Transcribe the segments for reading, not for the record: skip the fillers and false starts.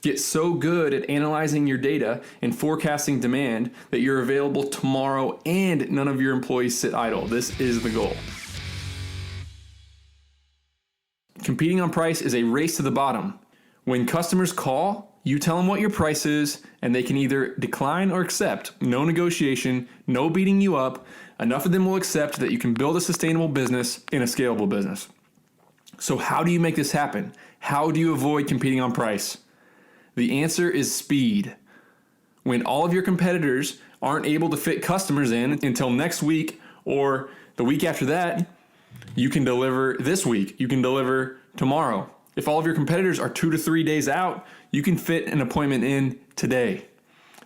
Get so good at analyzing your data and forecasting demand that you're available tomorrow and none of your employees sit idle. This is the goal. Competing on price is a race to the bottom. When customers call, you tell them what your price is, and they can either decline or accept. No negotiation, no beating you up. Enough of them will accept that you can build a sustainable business in a scalable business. So how do you make this happen? How do you avoid competing on price? The answer is speed. When all of your competitors aren't able to fit customers in until next week or the week after that, you can deliver this week. You can deliver tomorrow. If all of your competitors are 2 to 3 days out, you can fit an appointment in today.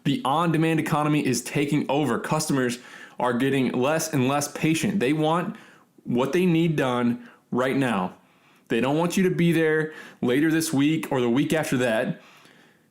The on-demand economy is taking over. Customers are getting less and less patient. They want what they need done right now. They don't want you to be there later this week or the week after that.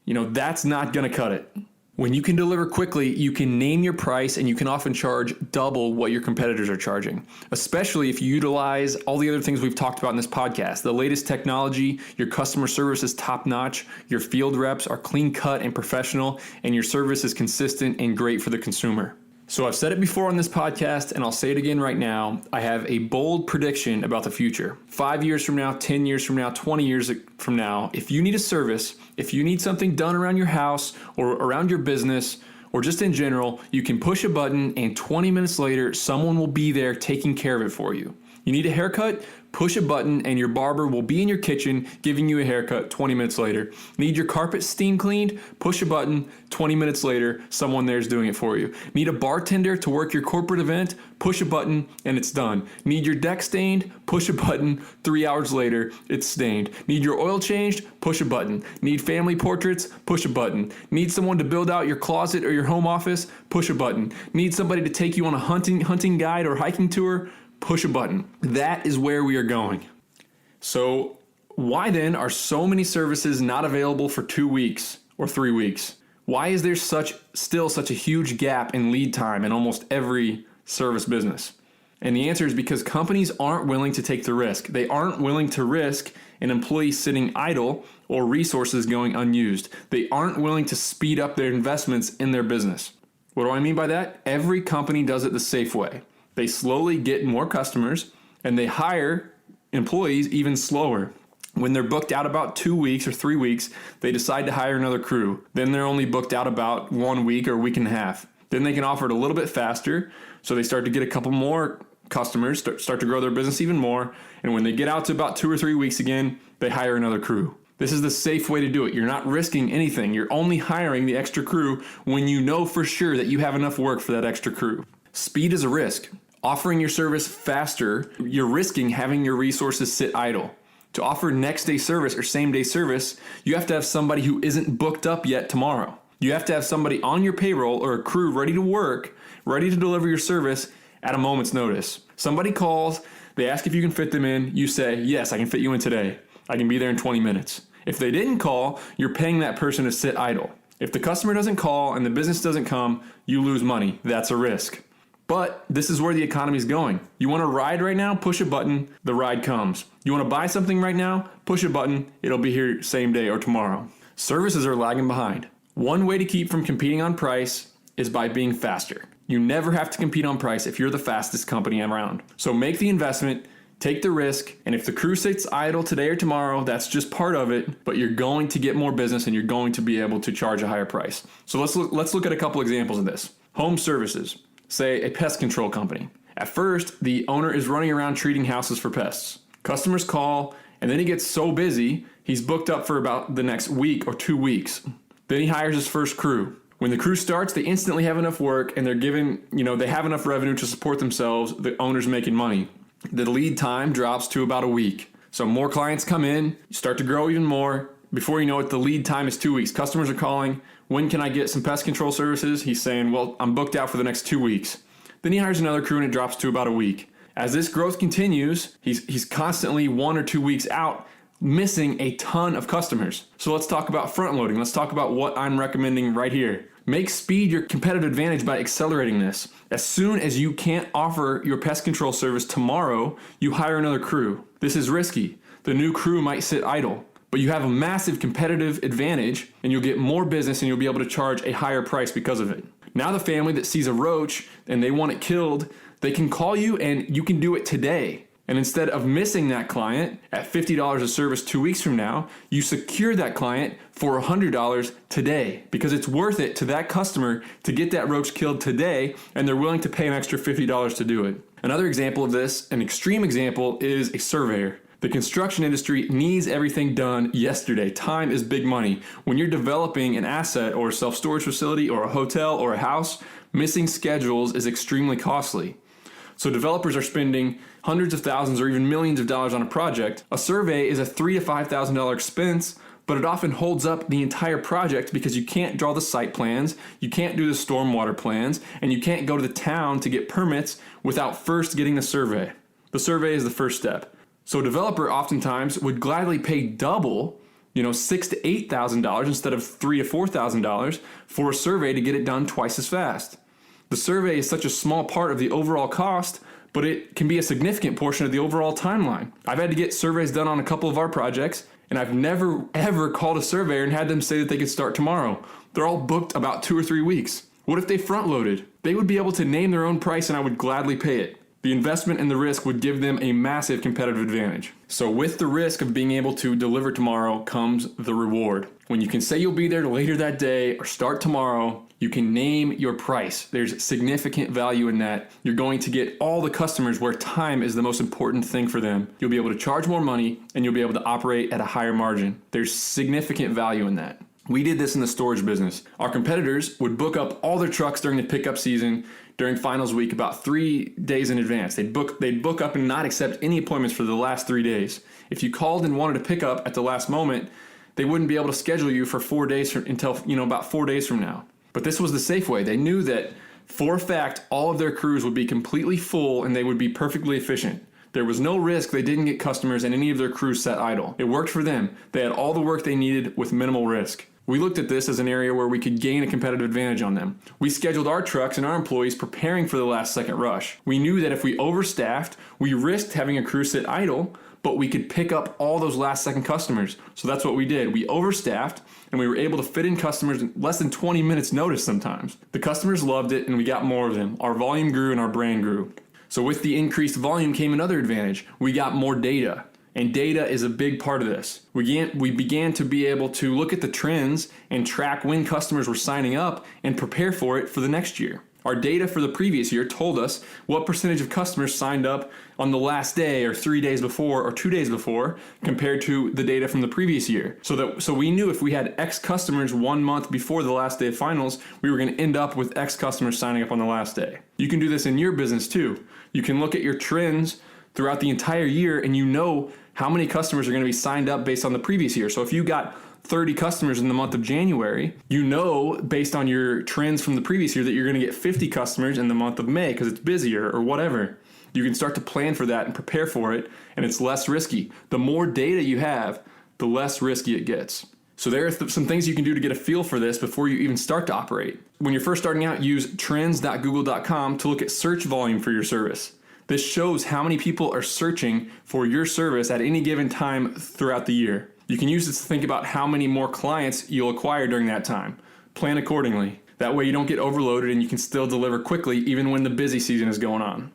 That's not going to cut it. When you can deliver quickly, you can name your price and you can often charge double what your competitors are charging, especially if you utilize all the other things we've talked about in this podcast. The latest technology, your customer service is top notch, your field reps are clean cut and professional, and your service is consistent and great for the consumer. So I've said it before on this podcast, and I'll say it again right now. I have a bold prediction about the future. 5 years from now, 10 years from now, 20 years from now, if you need a service, if you need something done around your house or around your business or just in general, you can push a button and 20 minutes later, someone will be there taking care of it for you. You need a haircut? Push a button and your barber will be in your kitchen giving you a haircut 20 minutes later. Need your carpet steam cleaned? Push a button, 20 minutes later, someone there's doing it for you. Need a bartender to work your corporate event? Push a button and it's done. Need your deck stained? Push a button, 3 hours later, it's stained. Need your oil changed? Push a button. Need family portraits? Push a button. Need someone to build out your closet or your home office? Push a button. Need somebody to take you on a hunting guide or hiking tour? Push a button. That is where we are going. So why then are so many services not available for 2 weeks or 3 weeks? Why is there still such a huge gap in lead time in almost every service business? And the answer is because companies aren't willing to take the risk. They aren't willing to risk an employee sitting idle or resources going unused. They aren't willing to speed up their investments in their business. What do I mean by that? Every company does it the safe way. They slowly get more customers and they hire employees even slower. When they're booked out about 2 weeks or 3 weeks, they decide to hire another crew. Then they're only booked out about 1 week or a week and a half. Then they can offer it a little bit faster. So they start to get a couple more customers, start to grow their business even more. And when they get out to about 2 or 3 weeks again, they hire another crew. This is the safe way to do it. You're not risking anything. You're only hiring the extra crew when you know for sure that you have enough work for that extra crew. Speed is a risk. Offering your service faster, you're risking having your resources sit idle. To offer next day service or same day service, you have to have somebody who isn't booked up yet tomorrow. You have to have somebody on your payroll or a crew ready to work, ready to deliver your service at a moment's notice. Somebody calls, they ask if you can fit them in, you say, yes, I can fit you in today. I can be there in 20 minutes. If they didn't call, you're paying that person to sit idle. If the customer doesn't call and the business doesn't come, you lose money. That's a risk. But this is where the economy is going. You want to ride right now? Push a button, the ride comes. You want to buy something right now? Push a button, it'll be here same day or tomorrow. Services are lagging behind. One way to keep from competing on price is by being faster. You never have to compete on price if you're the fastest company around. So make the investment, take the risk, and if the crew sits idle today or tomorrow, that's just part of it, but you're going to get more business and you're going to be able to charge a higher price. So let's look at a couple examples of this. Home services. Say a pest control company. At first, the owner is running around treating houses for pests. Customers call, and then he gets so busy, he's booked up for about the next week or 2 weeks. Then he hires his first crew. When the crew starts, they instantly have enough work and they have enough revenue to support themselves. The owner's making money. The lead time drops to about a week. So more clients come in, you start to grow even more. Before you know it, the lead time is 2 weeks. Customers are calling, when can I get some pest control services? He's saying, well, I'm booked out for the next 2 weeks. Then he hires another crew and it drops to about a week. As this growth continues, he's constantly 1 or 2 weeks out, missing a ton of customers. So let's talk about front loading. Let's talk about what I'm recommending right here. Make speed your competitive advantage by accelerating this. As soon as you can't offer your pest control service tomorrow, you hire another crew. This is risky. The new crew might sit idle. but you have a massive competitive advantage and you'll get more business and you'll be able to charge a higher price because of it. Now the family that sees a roach and they want it killed, they can call you and you can do it today. And instead of missing that client at $50 a service 2 weeks from now, you secure that client for $100 today because it's worth it to that customer to get that roach killed today, and they're willing to pay an extra $50 to do it. Another example of this, an extreme example, is a surveyor. The construction industry needs everything done yesterday. Time is big money. When you're developing an asset or a self-storage facility or a hotel or a house, missing schedules is extremely costly. So developers are spending hundreds of thousands or even millions of dollars on a project. A survey is a $3,000 to $5,000 expense, but it often holds up the entire project because you can't draw the site plans, you can't do the stormwater plans, and you can't go to the town to get permits without first getting the survey. The survey is the first step. So a developer oftentimes would gladly pay double, $6,000 to $8,000 instead of $3,000 to $4,000 for a survey to get it done twice as fast. The survey is such a small part of the overall cost, but it can be a significant portion of the overall timeline. I've had to get surveys done on a couple of our projects, and I've never ever called a surveyor and had them say that they could start tomorrow. They're all booked about 2 or 3 weeks. What if they front loaded? They would be able to name their own price and I would gladly pay it. The investment and the risk would give them a massive competitive advantage. So with the risk of being able to deliver tomorrow comes the reward. When you can say you'll be there later that day or start tomorrow, you can name your price. There's significant value in that. You're going to get all the customers where time is the most important thing for them. You'll be able to charge more money and you'll be able to operate at a higher margin. There's significant value in that. We did this in the storage business. Our competitors would book up all their trucks during the pickup season during finals week about 3 days in advance. They'd book up and not accept any appointments for the last 3 days. If you called and wanted to pick up at the last moment, they wouldn't be able to schedule you for 4 days until about 4 days from now. But this was the safe way. They knew that for a fact all of their crews would be completely full and they would be perfectly efficient. There was no risk they didn't get customers and any of their crews sat idle. It worked for them. They had all the work they needed with minimal risk. We looked at this as an area where we could gain a competitive advantage on them. We scheduled our trucks and our employees preparing for the last second rush. We knew that if we overstaffed, we risked having a crew sit idle, but we could pick up all those last second customers. So that's what we did. We overstaffed and we were able to fit in customers in less than 20 minutes notice sometimes. The customers loved it and we got more of them. Our volume grew and our brand grew. So with the increased volume came another advantage. We got more data. And data is a big part of this. We began to be able to look at the trends and track when customers were signing up and prepare for it for the next year. Our data for the previous year told us what percentage of customers signed up on the last day or 3 days before or 2 days before compared to the data from the previous year. So we knew if we had X customers 1 month before the last day of finals, we were going to end up with X customers signing up on the last day. You can do this in your business too. You can look at your trends throughout the entire year and you know how many customers are going to be signed up based on the previous year. So if you got 30 customers in the month of January, you know based on your trends from the previous year that you're going to get 50 customers in the month of May because it's busier or whatever. You can start to plan for that and prepare for it, and it's less risky. The more data you have, the less risky it gets. So there are some things you can do to get a feel for this before you even start to operate. When you're first starting out, use trends.google.com to look at search volume for your service. This shows how many people are searching for your service at any given time throughout the year. You can use this to think about how many more clients you'll acquire during that time. Plan accordingly. That way you don't get overloaded and you can still deliver quickly even when the busy season is going on.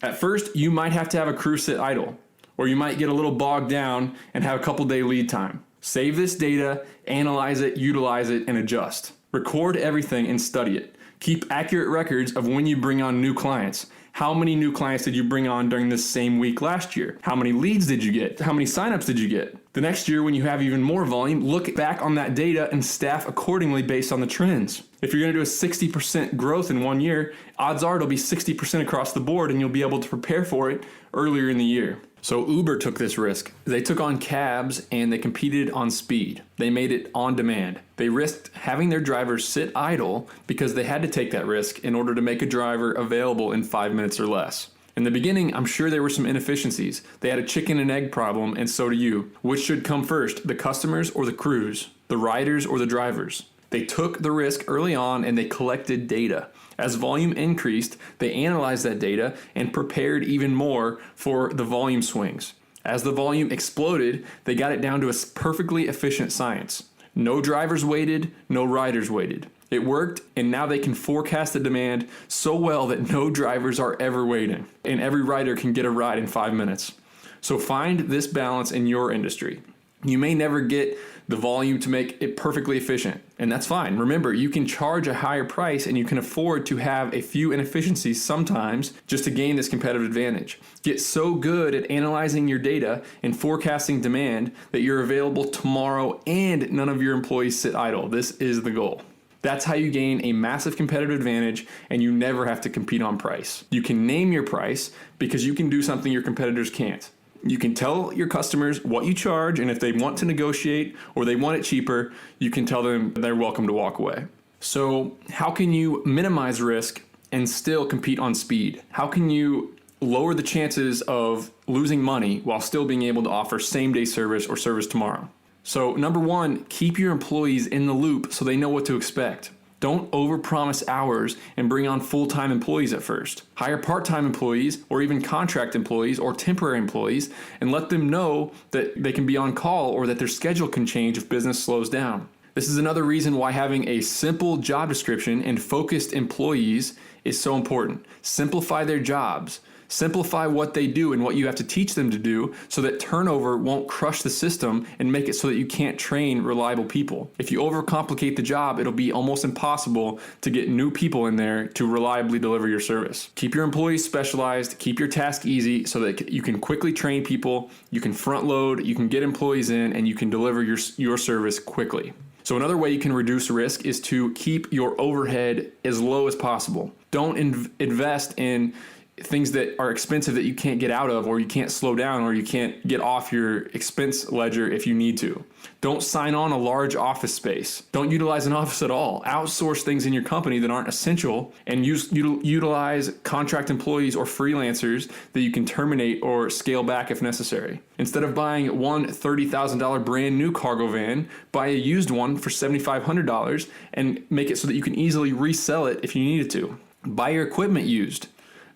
At first, you might have to have a crew sit idle, or you might get a little bogged down and have a couple day lead time. Save this data, analyze it, utilize it, and adjust. Record everything and study it. Keep accurate records of when you bring on new clients. How many new clients did you bring on during this same week last year? How many leads did you get? How many signups did you get? The next year, when you have even more volume, look back on that data and staff accordingly based on the trends. If you're going to do a 60% growth in 1 year, odds are it'll be 60% across the board and you'll be able to prepare for it earlier in the year. So Uber took this risk. They took on cabs and they competed on speed. They made it on demand. They risked having their drivers sit idle because they had to take that risk in order to make a driver available in 5 minutes or less. In the beginning, I'm sure there were some inefficiencies. They had a chicken and egg problem, and so do you. Which should come first, the customers or the crews? The riders or the drivers? They took the risk early on and they collected data. As volume increased, they analyzed that data and prepared even more for the volume swings. As the volume exploded, they got it down to a perfectly efficient science. No drivers waited, no riders waited. It worked, and now they can forecast the demand so well that no drivers are ever waiting, and every rider can get a ride in 5 minutes. So find this balance in your industry. You may never get the volume to make it perfectly efficient, and that's fine. Remember, you can charge a higher price and you can afford to have a few inefficiencies sometimes just to gain this competitive advantage. Get so good at analyzing your data and forecasting demand that you're available tomorrow and none of your employees sit idle. This is the goal. That's how you gain a massive competitive advantage, and you never have to compete on price. You can name your price because you can do something your competitors can't. You can tell your customers what you charge, and if they want to negotiate or they want it cheaper, you can tell them they're welcome to walk away. So how can you minimize risk and still compete on speed? How can you lower the chances of losing money while still being able to offer same-day service or service tomorrow? So number one, keep your employees in the loop so they know what to expect. Don't overpromise hours and bring on full-time employees at first. Hire part-time employees or even contract employees or temporary employees and let them know that they can be on call or that their schedule can change if business slows down. This is another reason why having a simple job description and focused employees is so important. Simplify their jobs. Simplify what they do and what you have to teach them to do so that turnover won't crush the system and make it so that you can't train reliable people. If you overcomplicate the job, it'll be almost impossible to get new people in there to reliably deliver your service. Keep your employees specialized, keep your task easy so that you can quickly train people, you can front load, you can get employees in, and you can deliver your service quickly. So another way you can reduce risk is to keep your overhead as low as possible. Don't invest in things that are expensive that you can't get out of, or you can't slow down, or you can't get off your expense ledger if you need to. Don't sign on a large office space. Don't utilize an office at all. Outsource things in your company that aren't essential and utilize contract employees or freelancers that you can terminate or scale back if necessary. Instead of buying one $30,000 brand new cargo van, buy a used one for $7,500 and make it so that you can easily resell it if you needed to. Buy your equipment used.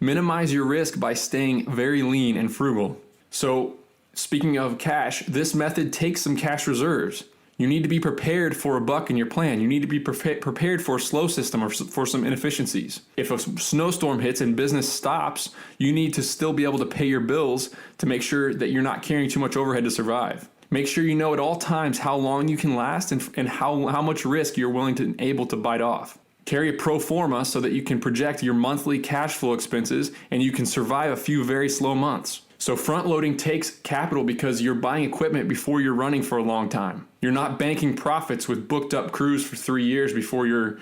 Minimize your risk by staying very lean and frugal. So, speaking of cash, this method takes some cash reserves. You need to be prepared for a buck in your plan. You need to be prepared for a slow system or for some inefficiencies. If a snowstorm hits and business stops, you need to still be able to pay your bills to make sure that you're not carrying too much overhead to survive. Make sure you know at all times how long you can last and how much risk you're willing to able to bite off. Carry a pro forma so that you can project your monthly cash flow expenses and you can survive a few very slow months. So front loading takes capital because you're buying equipment before you're running for a long time. You're not banking profits with booked up crews for 3 years before you're,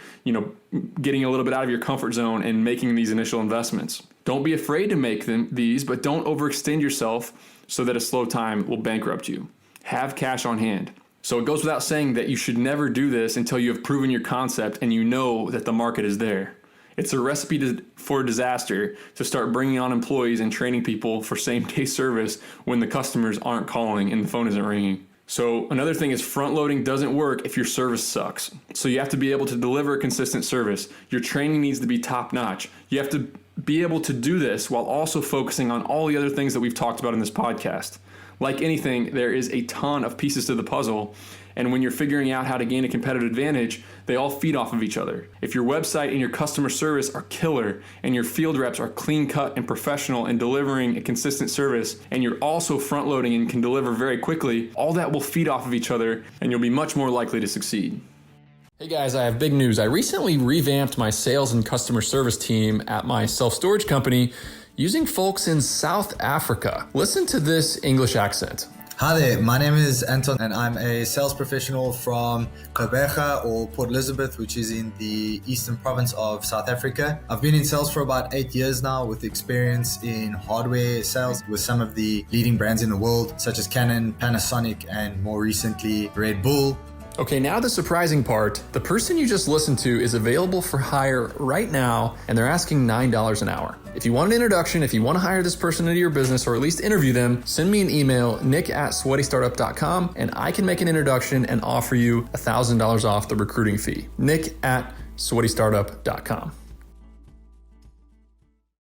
getting a little bit out of your comfort zone and making these initial investments. Don't be afraid to make these, but don't overextend yourself so that a slow time will bankrupt you. Have cash on hand. So it goes without saying that you should never do this until you have proven your concept and you know that the market is there. It's a recipe for disaster to start bringing on employees and training people for same-day service when the customers aren't calling and the phone isn't ringing. So another thing is front loading doesn't work if your service sucks. So you have to be able to deliver consistent service. Your training needs to be top-notch. You have to be able to do this while also focusing on all the other things that we've talked about in this podcast. Like anything, there is a ton of pieces to the puzzle, and when you're figuring out how to gain a competitive advantage, they all feed off of each other. If your website and your customer service are killer, and your field reps are clean cut and professional and delivering a consistent service, and you're also front loading and can deliver very quickly, all that will feed off of each other, and you'll be much more likely to succeed. Hey guys, I have big news. I recently revamped my sales and customer service team at my self-storage company using folks in South Africa. Listen to this English accent. Hi there, my name is Anton and I'm a sales professional from Gqeberha or Port Elizabeth, which is in the eastern province of South Africa. I've been in sales for about 8 years now with experience in hardware sales with some of the leading brands in the world, such as Canon, Panasonic, and more recently Red Bull. Okay, now the surprising part. The person you just listened to is available for hire right now, and they're asking $9 an hour. If you want an introduction, if you want to hire this person into your business or at least interview them, send me an email, nick@sweatystartup.com, and I can make an introduction and offer you $1,000 off the recruiting fee. nick@sweatystartup.com.